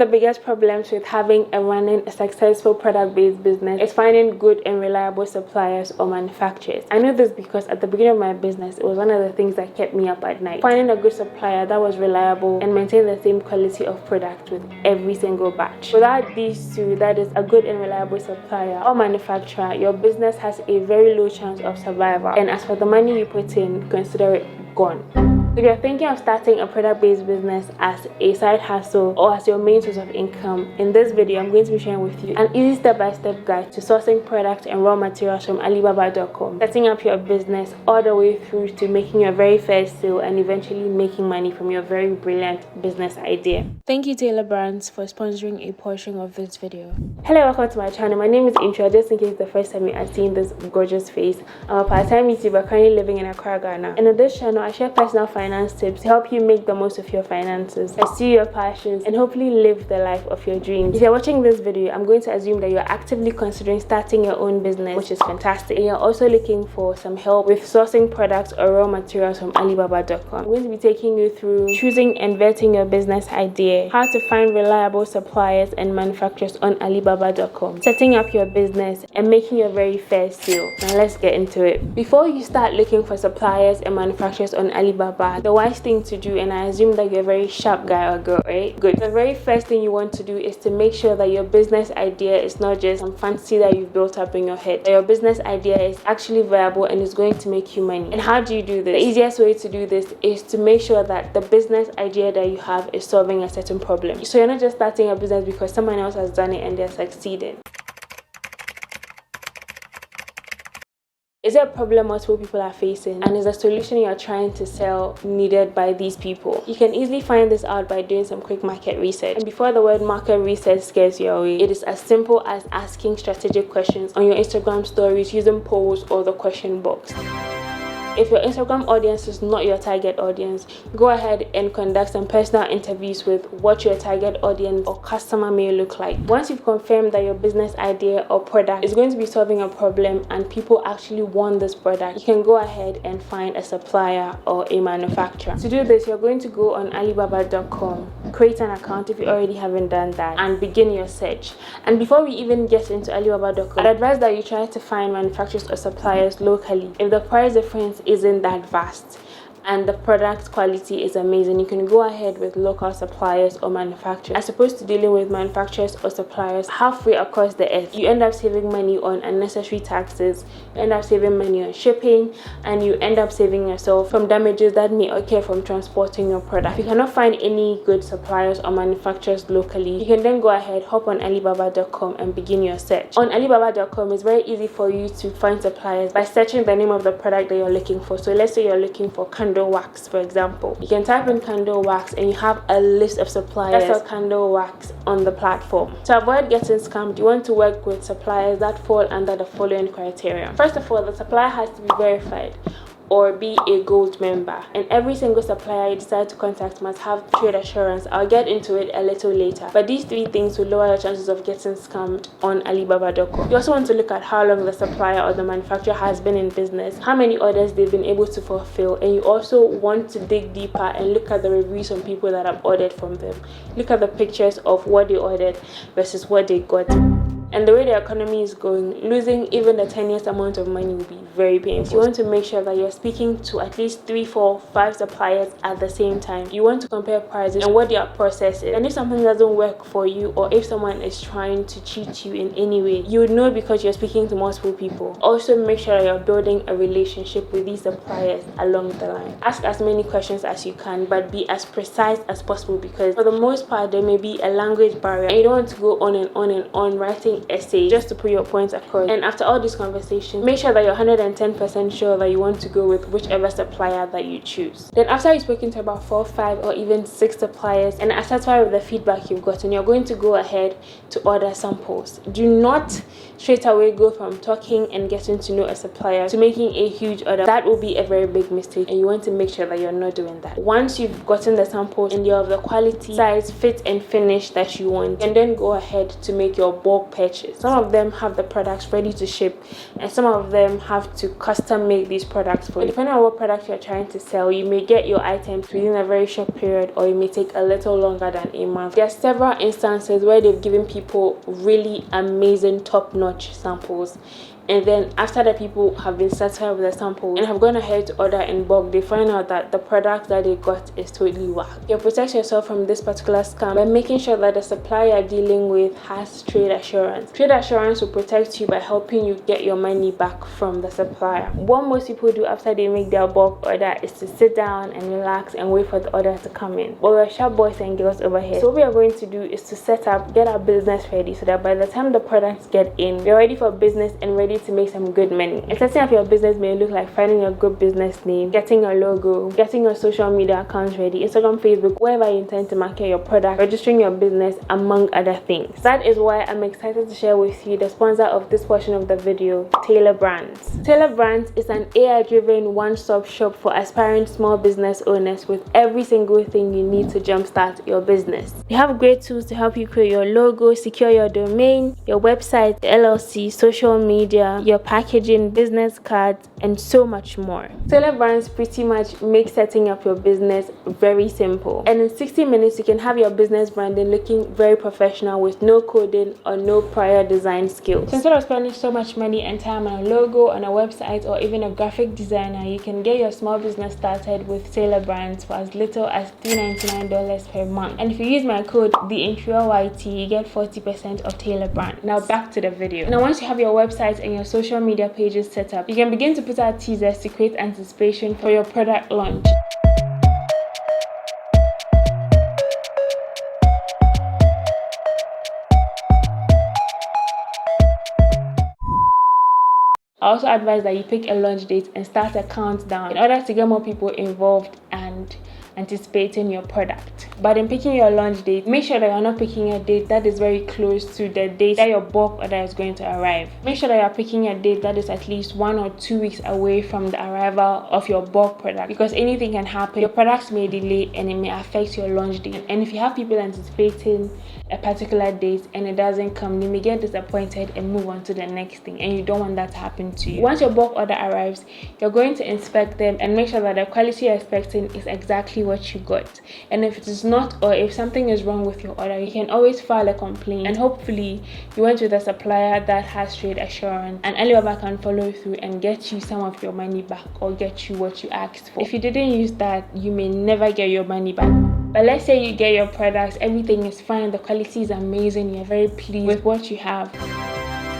of the biggest problems with having and running a successful product-based business is finding good and reliable suppliers or manufacturers. I know this because at the beginning of my business, it was one of the things that kept me up at night. Finding a good supplier that was reliable and maintained the same quality of product with every single batch. Without these two, that is a good and reliable supplier or manufacturer, your business has a very low chance of survival. And as for the money you put in, consider it gone. If you're thinking of starting a product-based business as a side hustle or as your main source of income, in this video I'm going to be sharing with you an easy step-by-step guide to sourcing products and raw materials from Alibaba.com, setting up your business all the way through to making your very first sale and eventually making money from your very brilliant business idea. Thank you Taylor Brands for sponsoring a portion of this video. Hello, welcome to my channel. My name is Intro. Just in case the first time you are seeing this gorgeous face, I'm a part-time YouTuber currently living in Accra, Ghana. And on this channel, I share personal finance tips to help you make the most of your finances, pursue your passions, and hopefully live the life of your dreams. If you're watching this video, I'm going to assume that you're actively considering starting your own business, which is fantastic. And you're also looking for some help with sourcing products or raw materials from Alibaba.com. I'm going to be taking you through choosing and vetting your business idea, how to find reliable suppliers and manufacturers on Alibaba.com, setting up your business, and making your very first sale. Now let's get into it. Before you start looking for suppliers and manufacturers on Alibaba, the wise thing to do, and I assume that you're a very sharp guy or girl, right? Good. The very first thing you want to do is to make sure that your business idea is not just some fantasy that you've built up in your head. That your business idea is actually viable and is going to make you money. And how do you do this? The easiest way to do this is to make sure that the business idea that you have is solving a certain problem. So you're not just starting a business because someone else has done it and they're succeeding. Is there a problem multiple people are facing, and is the solution you're trying to sell needed by these people? You can easily find this out by doing some quick market research. And before the word market research scares you away, it is as simple as asking strategic questions on your Instagram stories using polls or the question box. If your Instagram audience is not your target audience, go ahead and conduct some personal interviews with what your target audience or customer may look like. Once you've confirmed that your business idea or product is going to be solving a problem and people actually want this product, you can go ahead and find a supplier or a manufacturer. To do this, you're going to go on Alibaba.com, create an account if you already haven't done that, and begin your search. And before we even get into Alibaba.com, I'd advise that you try to find manufacturers or suppliers locally. If the price difference isn't that vast and the product quality is amazing, you can go ahead with local suppliers or manufacturers as opposed to dealing with manufacturers or suppliers halfway across the earth. You end up saving money on unnecessary taxes, you end up saving money on shipping, and you end up saving yourself from damages that may occur from transporting your product. If you cannot find any good suppliers or manufacturers locally, you can then go ahead, hop on Alibaba.com and begin your search. On Alibaba.com, it's very easy for you to find suppliers by searching the name of the product that you're looking for. So let's say you're looking for candle wax, for example. You can type in candle wax and you have a list of suppliers that sell candle wax on the platform. To avoid getting scammed, you want to work with suppliers that fall under the following criteria. First of all, the supplier has to be verified or be a gold member, and every single supplier you decide to contact must have trade assurance. I'll get into it a little later, but these three things will lower your chances of getting scammed on Alibaba.com. You also want to look at how long the supplier or the manufacturer has been in business, how many orders they've been able to fulfill, and you also want to dig deeper and look at the reviews from people that have ordered from them. Look at the pictures of what they ordered versus what they got. And the way the economy is going, losing even the tiniest amount of money will be very painful. You want to make sure that you're speaking to at least 3, 4, 5 suppliers at the same time. You want to compare prices and what their process is. And if something doesn't work for you, or if someone is trying to cheat you in any way, you would know because you're speaking to multiple people. Also, make sure that you're building a relationship with these suppliers along the line. Ask as many questions as you can, but be as precise as possible, because for the most part, there may be a language barrier and you don't want to go on and on and on writing essay just to put your points across. And after all this conversation, make sure that you're 110% sure that you want to go with whichever supplier that you choose. Then after you've spoken to about 4, 5, or even 6 suppliers and are satisfied with the feedback you've gotten, you're going to go ahead to order samples. Do not straight away go from talking and getting to know a supplier to making a huge order. That will be a very big mistake, and you want to make sure that you're not doing that. Once you've gotten the samples and you're of the quality, size, fit, and finish that you want, and then go ahead to make your bulk purchase purchase. Some of them have the products ready to ship, and some of them have to custom make these products for you. Depending on what product you're trying to sell, you may get your items within a very short period, or it may take a little longer than a month. There are several instances where they've given people really amazing top-notch samples, and then after the people have been satisfied with the samples and have gone ahead to order in bulk, they find out that the product that they got is totally whack. You protect yourself from this particular scam by making sure that the supplier you're dealing with has trade assurance. Trade assurance will protect you by helping you get your money back from the supplier. What most people do after they make their bulk order is to sit down and relax and wait for the order to come in. But we're sharp boys and girls over here. So what we are going to do is to set up, get our business ready, so that by the time the products get in, we're ready for business and ready to make some good money. And setting up your business may look like finding a good business name, getting a logo, getting your social media accounts ready, Instagram, Facebook, wherever you intend to market your product, registering your business, among other things. That is why I'm excited to share with you the sponsor of this portion of the video, Taylor Brands. Taylor Brands is an AI-driven one-stop shop for aspiring small business owners with every single thing you need to jumpstart your business. They have great tools to help you create your logo, secure your domain, your website, LLC, social media, your packaging, business cards, and so much more. Taylor Brands pretty much makes setting up your business very simple. And in 60 minutes, you can have your business branding looking very professional with no coding or no prior design skills. So instead of spending so much money and time on a logo, on a website, or even a graphic designer, you can get your small business started with Taylor Brands for as little as $399 per month. And if you use my code, TheInsureYT, you get 40% of Taylor Brands. Now back to the video. Now once you have your website and your social media pages set up, you can begin to put out teasers to create anticipation for your product launch. I also advise that you pick a launch date and start a countdown in order to get more people involved and anticipating your product. But in picking your launch date, make sure that you're not picking a date that is very close to the date that your bulk order is going to arrive. Make sure that you're picking a date that is at least 1 or 2 weeks away from the arrival of your bulk product, because anything can happen. Your products may delay and it may affect your launch date. And if you have people anticipating a particular date and it doesn't come, you may get disappointed and move on to the next thing, and you don't want that to happen to you. Once your bulk order arrives, you're going to inspect them and make sure that the quality you're expecting is exactly what you got. And if it is not, or if something is wrong with your order, you can always file a complaint, and hopefully you went with a supplier that has trade assurance, and Alibaba can follow through and get you some of your money back, or get you what you asked for. If you didn't use that, you may never get your money back. But let's say you get your products, everything is fine, the quality is amazing, you're very pleased with what you have.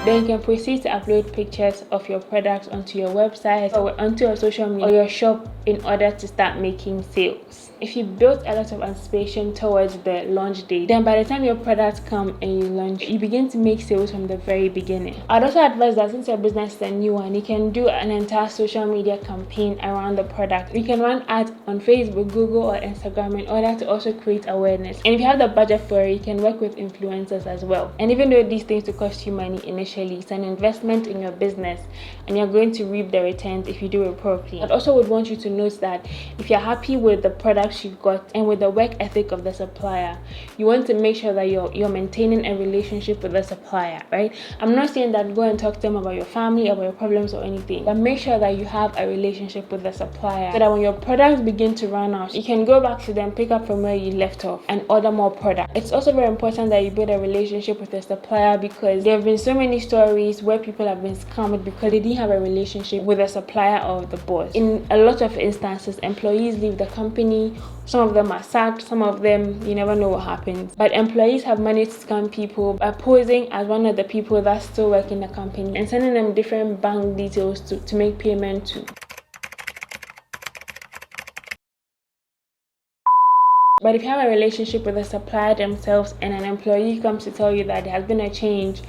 Then you can proceed to upload pictures of your products onto your website or onto your social media or your shop in order to start making sales. If you built a lot of anticipation towards the launch date, then by the time your products come and you launch, you begin to make sales from the very beginning. I'd also advise that since your business is a new one, you can do an entire social media campaign around the product. You can run ads on Facebook, Google, or Instagram in order to also create awareness. And if you have the budget for it, you can work with influencers as well. And even though these things will cost you money initially, it's an investment in your business, and you're going to reap the returns if you do it properly. I also would want you to note that if you're happy with the products you've got and with the work ethic of the supplier, you want to make sure that you're maintaining a relationship with the supplier, right? I'm not saying that go and talk to them about your family, about your problems or anything, but make sure that you have a relationship with the supplier, so that when your products begin to run out, you can go back to them, pick up from where you left off, and order more products. It's also very important that you build a relationship with the supplier, because there have been so many stories where people have been scammed because they didn't have a relationship with the supplier or the boss. In a lot of instances, employees leave the company. Some of them are sacked, some of them, you never know what happens. But employees have managed to scam people by posing as one of the people that still work in the company and sending them different bank details to make payment to. But if you have a relationship with the supplier themselves and an employee comes to tell you that there has been a change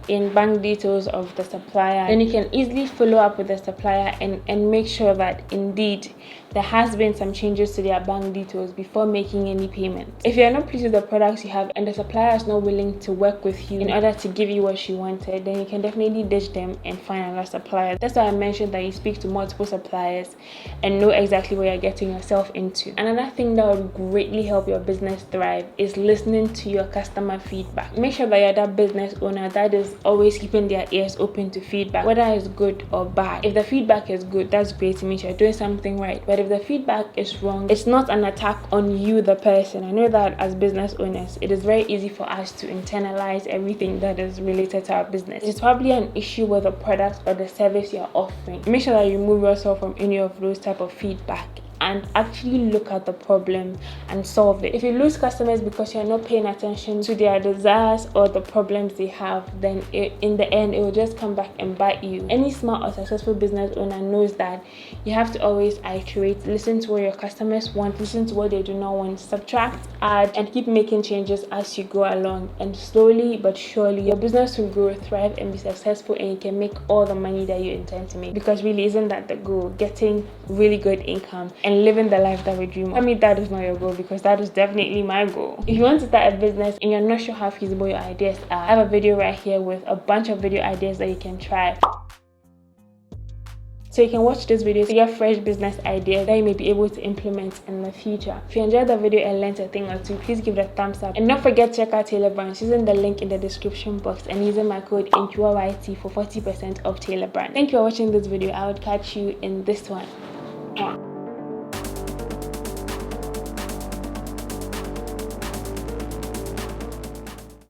in bank details of the supplier, then you can easily follow up with the supplier and make sure that indeed there has been some changes to their bank details before making any payment. If you're not pleased with the products you have and the supplier is not willing to work with you in order to give you what you wanted, then you can definitely ditch them and find another supplier. That's why I mentioned that you speak to multiple suppliers and know exactly what you're getting yourself into. Another thing that would greatly help your business thrive is listening to your customer feedback. Make sure that you're that business owner that is always keeping their ears open to feedback, whether it's good or bad. If the feedback is good, that's great, it means you're doing something right. But if the feedback is wrong, it's not an attack on you, the person. I know that as business owners, it is very easy for us to internalize everything that is related to our business. It's probably an issue with the product or the service you're offering. Make sure that you remove yourself from any of those type of feedback and actually look at the problem and solve it. If you lose customers because you're not paying attention to their desires or the problems they have, then in the end, it will just come back and bite you. Any smart or successful business owner knows that you have to always iterate, listen to what your customers want, listen to what they do not want, subtract, add, and keep making changes as you go along. And slowly but surely, your business will grow, thrive, and be successful, and you can make all the money that you intend to make. Because really, isn't that the goal? Getting really good income and living the life that we dream of. I mean, that is not your goal, because that is definitely my goal. If you want to start a business and you're not sure how feasible your ideas are, I have a video right here with a bunch of video ideas that you can try. So you can watch this video to get fresh business ideas that you may be able to implement in the future. If you enjoyed the video and learned a thing or two, please give it a thumbs up. And don't forget to check out Tailor Brands using the link in the description box and using my code NQYT for 40% off Tailor Brands. Thank you for watching this video. I will catch you in this one.